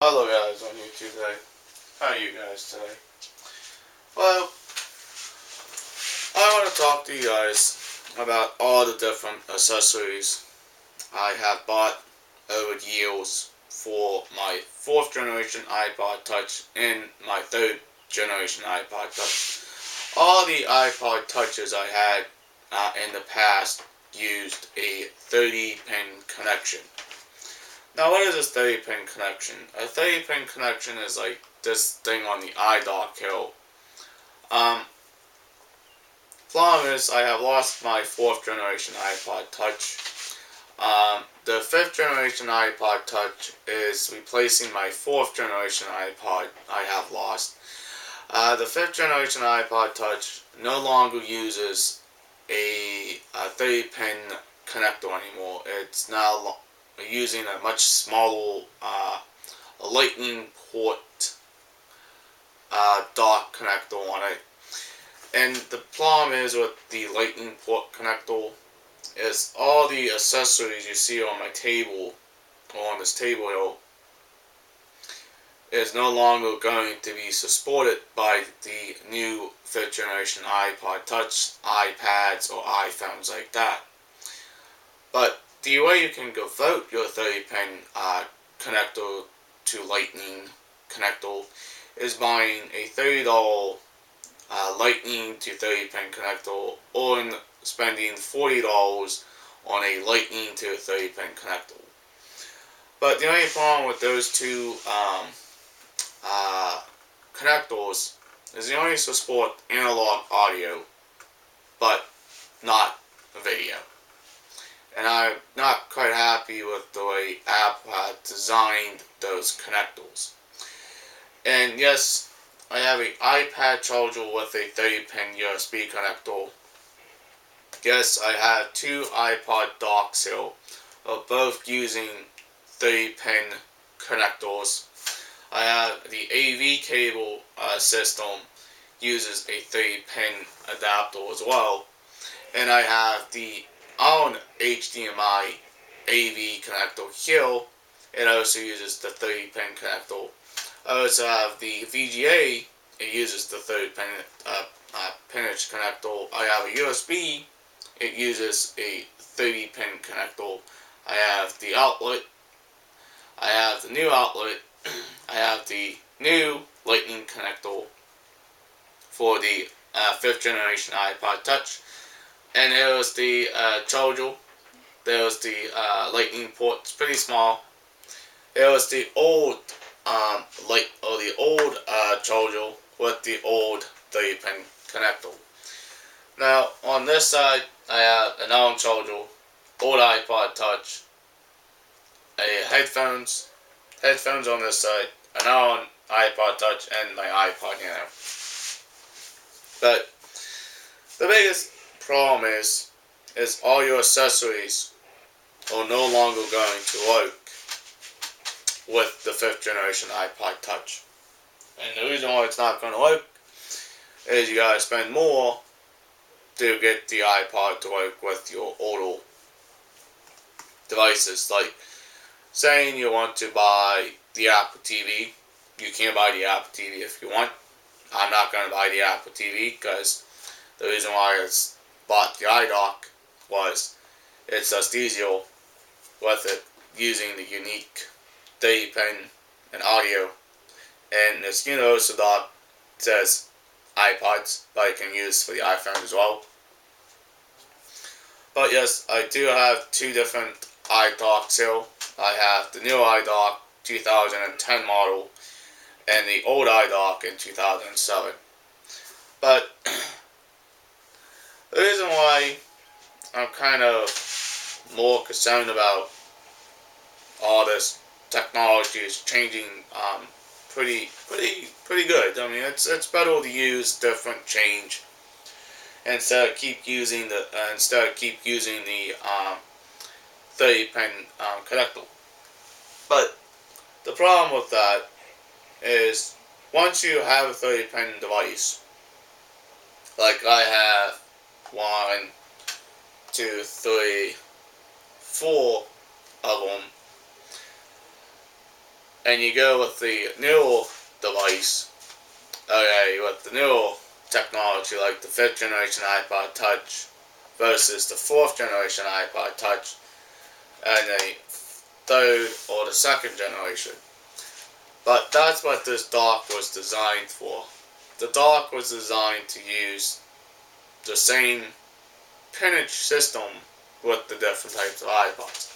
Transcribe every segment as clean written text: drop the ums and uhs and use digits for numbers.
Hello guys on YouTube today. How are you guys today? Well, I want to talk to you guys about all the different accessories I have bought over the years for my 4th generation iPod Touch and my 3rd generation iPod Touch. All the iPod Touches I had in the past used a 30-pin connection. Now, what is this 30-pin connection? A 30-pin connection is like this thing on the iDock hill. Problem is, I have lost my 4th generation iPod Touch. The 5th generation iPod Touch is replacing my 4th generation iPod I have lost. The 5th generation iPod Touch no longer uses a 30-pin connector anymore. It's now using a much smaller lightning port dock connector on it. And the problem is with the lightning port connector is all the accessories you see on my table, or on this table here, is no longer going to be supported by the new 5th generation iPod Touch, iPads, or iPhones like that. But the way you can convert your 30-pin connector to lightning connector is buying a $30 lightning to 30-pin connector, or spending $40 on a lightning to 30-pin connector. But the only problem with those two connectors is they only support analog audio, but not video. And I'm not quite happy with the way Apple had designed those connectors. And yes, I have an iPad charger with a 30-pin USB connector. Yes, I have two iPod docks here, both using 30-pin connectors. I have the AV cable system uses a 30-pin adapter as well. And I have the own HDMI AV connector here. It also uses the 30-pin connector. I also have the VGA. It uses the 30-pin pinage connector. I have a USB. It uses a 30-pin connector. I have the outlet. I have the new outlet. I have the new lightning connector for the 5th generation iPod Touch. And there was the charger. There was the lightning port. It's pretty small. There was the old charger with the old 30-pin connector. Now on this side, I have an old charger, old iPod Touch, headphones on this side, an old iPod Touch, and my iPod Nano. But the biggest problem is all your accessories are no longer going to work with the 5th generation iPod Touch. And the reason why it's not going to work is you gotta spend more to get the iPod to work with your older devices. Like, saying you want to buy the Apple TV, you can buy the Apple TV if you want. I'm not going to buy the Apple TV because the reason why I bought the iDock was it's just easier with it using the unique 30-pin and audio. And this universal dock says iPods, but I can use for the iPhone as well. But yes, I do have two different iDocks here. I have the new iDock 2010 model and the old iDock in 2007. But the reason why I'm kind of more concerned about all this technology is changing pretty good. I mean, it's better to use different change instead of keep using the 30-pin connector. But the problem with that is once you have a 30-pin device, like I have 1, 2, 3, 4 of them, and you go with the new device, okay, with the new technology like the 5th generation iPod Touch versus the 4th generation iPod Touch and the 3rd or the 2nd generation. But that's what this dock was designed for. The dock was designed to use the same pinnage system with the different types of iPods.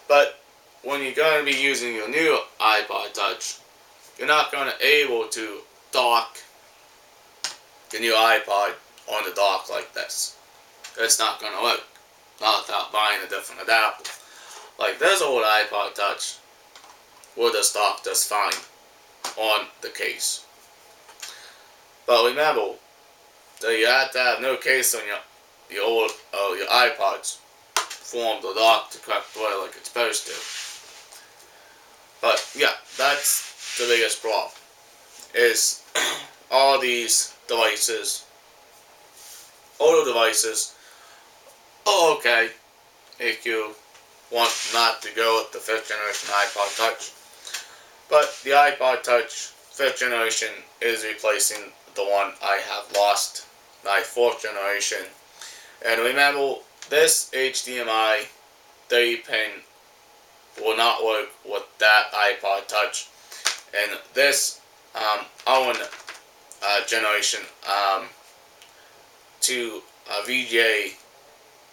But when you're going to be using your new iPod Touch, you're not going to be able to dock the new iPod on the dock like this. It's not going to work. Not without buying a different adapter. Like this old iPod Touch will just dock just fine on the case. But remember that you have to have no case on your old your iPods for them to dock the correct way like it's supposed to. But yeah, that's the biggest problem. Is all these devices, older devices, are okay if you want not to go with the 5th generation iPod Touch. But the iPod Touch 5th generation is replacing the one I have lost, my 4th generation. And remember, this HDMI 30-pin will not work with that iPod Touch. And this own generation to VGA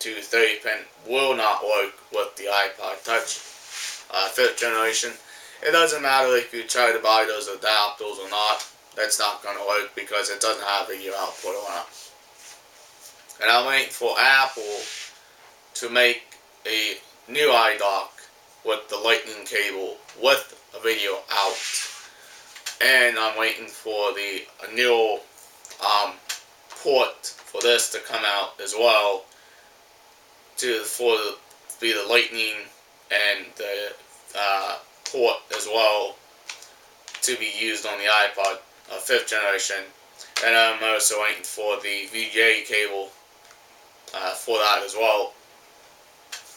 to 30-pin will not work with the iPod Touch 5th generation. It doesn't matter if you try to buy those adapters or not. That's not going to work because it doesn't have video output on it. And I'm waiting for Apple to make a new iDock with the lightning cable with a video out. And I'm waiting for the new port for this to come out as well, to be the lightning and the port as well to be used on the iPod 5th generation. And I'm also waiting for the VGA cable for that as well.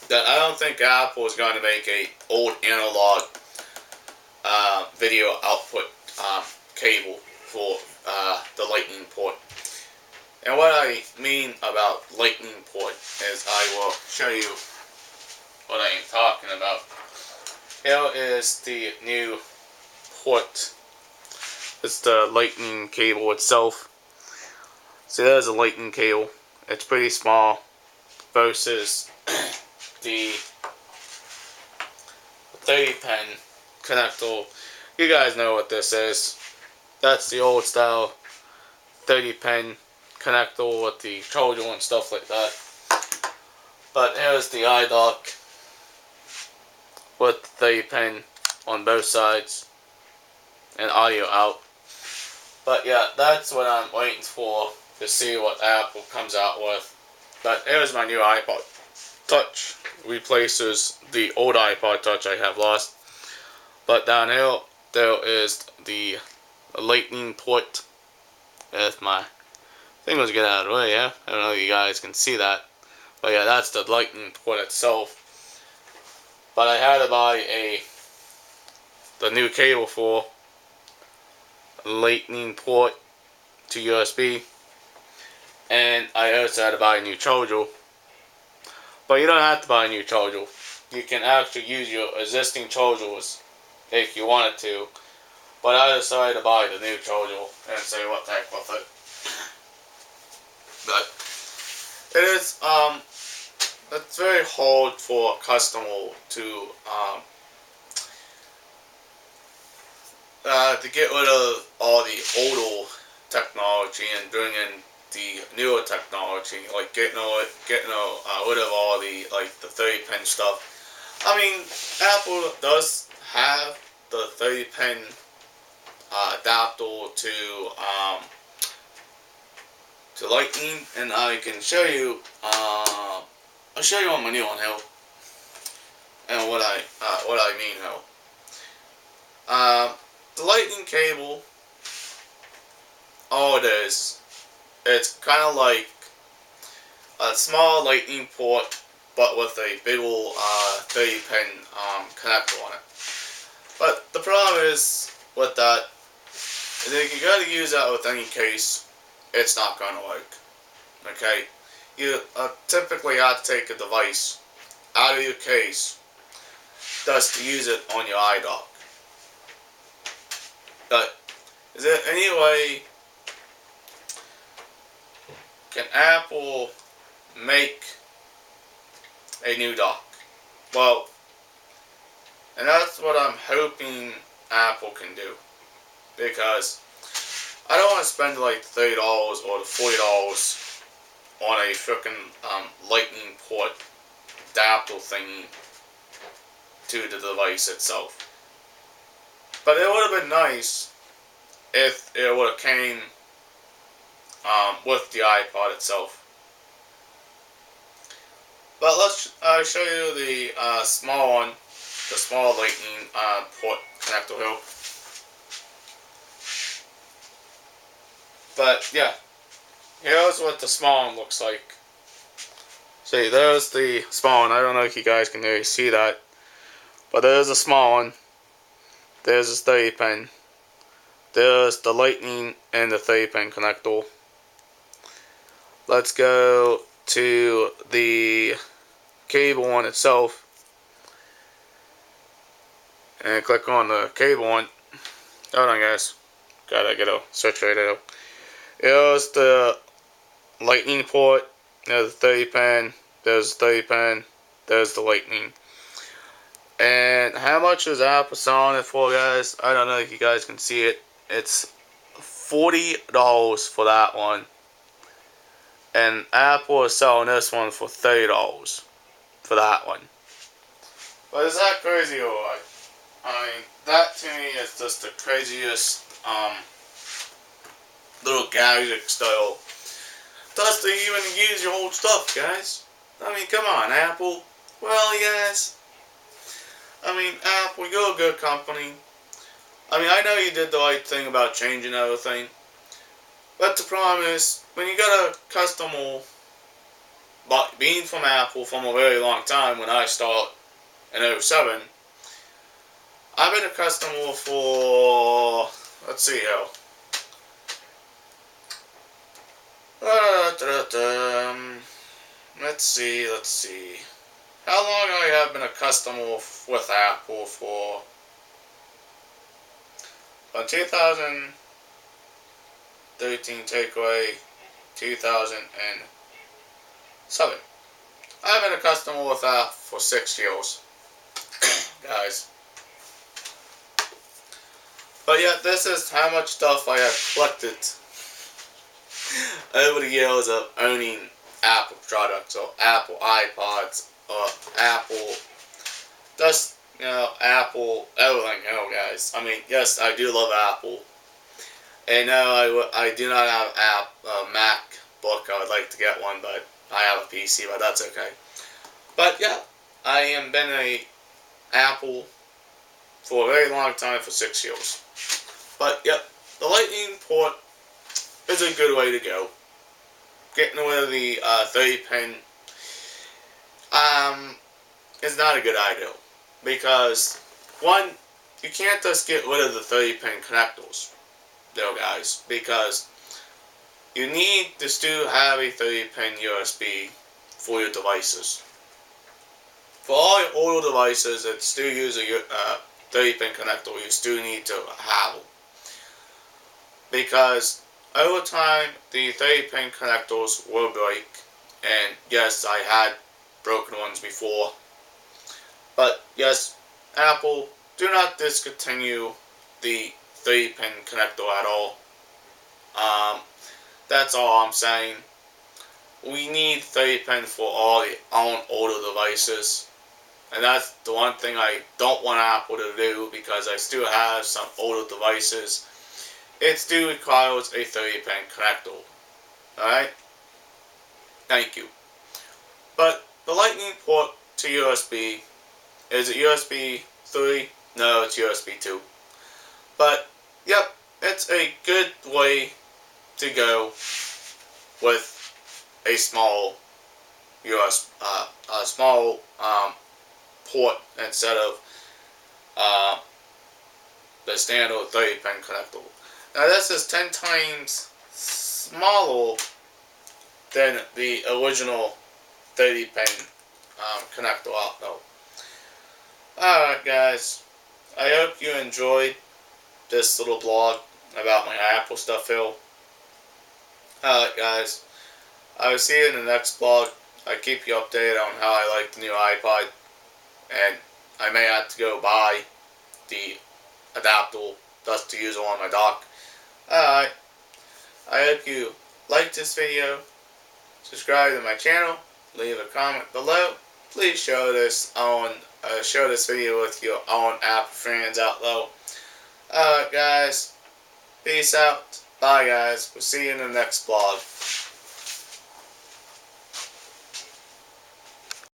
That I don't think Apple is going to make a old analog video output cable for the lightning port. And what I mean about lightning port is I will show you what I am talking about. Here is the new port. It's the lightning cable itself. So there's a lightning cable. It's pretty small versus the 30-pin connector. You guys know what this is. That's the old style 30-pin connector with the charger and stuff like that. But here's the iDock with 30-pin on both sides and audio out. But yeah, that's what I'm waiting for to see what Apple comes out with. But here's my new iPod Touch. Replaces the old iPod Touch I have lost. But down here, there is the lightning port. If my thing was get out of the way, yeah? I don't know if you guys can see that. But yeah, that's the lightning port itself. But I had to buy the new cable for lightning port to USB. And I also had to buy a new charger. But you don't have to buy a new charger. You can actually use your existing chargers if you wanted to. But I decided to buy the new charger and say what the heck with it. But it is it's very hard for a customer to get rid of all the older technology and bring in the newer technology, like getting rid of all the the 30-pin stuff. I mean, Apple does have the 30-pin adapter to lightning, and I can show you. I'll show you on my new one here, and what I mean here. The lightning cable, all it is, it's kind of like a small lightning port, but with a big old 30-pin connector on it. But the problem is with that is that you gotta use that with any case, it's not gonna work. Okay? You typically have to take a device out of your case just to use it on your iDock. But is there any way can Apple make a new dock? Well, and that's what I'm hoping Apple can do, because I don't want to spend like $30 or the $40 on a freaking lightning port adapter thingy to the device itself. But it would have been nice if it would have came with the iPod itself. But let's show you the small one, the small lightning port connector here. But yeah, here's what the small one looks like. See, there's the small one. I don't know if you guys can really see that, but there's the small one. There's the 30 pin. There's the lightning and the 30 pin connector. Let's go to the cable one itself and click on the cable one. Hold on, guys. Gotta get a switch right out. Here's the lightning port. There's the 30 pin. There's the 30 pin. There's the lightning. And how much is Apple selling it for, guys? I don't know if you guys can see it. It's $40 for that one. And Apple is selling this one for $30 for that one. But is that crazy or what? I mean, that to me is just the craziest little gadget style. Just to even use your old stuff, guys. I mean, come on, Apple. Well, guys. I mean, Apple, you're a good company. I mean, I know you did the right thing about changing everything. But the problem is, when you got a customer, but being from Apple from a very long time, when I started in 07, I've been a customer for, let's see how. Let's see. How long I have been a customer with Apple for? From 2013 takeaway, 2007. I've been a customer with Apple for 6 years, guys. But yeah, this is how much stuff I have collected over the years of owning Apple products, or Apple iPods, or Apple, just, Apple, everything, guys. I mean, yes, I do love Apple. And no, I do not have a MacBook. I would like to get one, but I have a PC, but that's okay. But yeah, I have been a Apple for a very long time, for 6 years. But yep, the lightning port is a good way to go. Getting rid of the 30 pin is not a good idea, because one, you can't just get rid of the 30 pin connectors, guys, because you need to still have a 30 pin USB for your devices. For all your older devices that still use a 30 pin connector, you still need to have them, because over time the 30 pin connectors will break, and yes, I had broken ones before. But yes, Apple, do not discontinue the 30 pin connector at all. That's all I'm saying. We need 30 pin for all the own older devices. And that's the one thing I don't want Apple to do, because I still have some older devices. It still requires a 30 pin connector. Alright? Thank you. But the lightning port to USB, is it USB 3? No, it's USB 2. But, yep, it's a good way to go with a small port instead of the standard 30-pin connector. Now this is 10 times smaller than the original 30-pin connector outlet. Alright guys, I hope you enjoyed this little blog about my Apple stuff here. Alright guys, I will see you in the next blog. I keep you updated on how I like the new iPod, and I may have to go buy the adapter just to use it on my dock. Alright, I hope you liked this video. Subscribe to my channel, leave a comment below. Please share this video with your own Apple friends out there. Alright guys, peace out. Bye guys, we'll see you in the next vlog.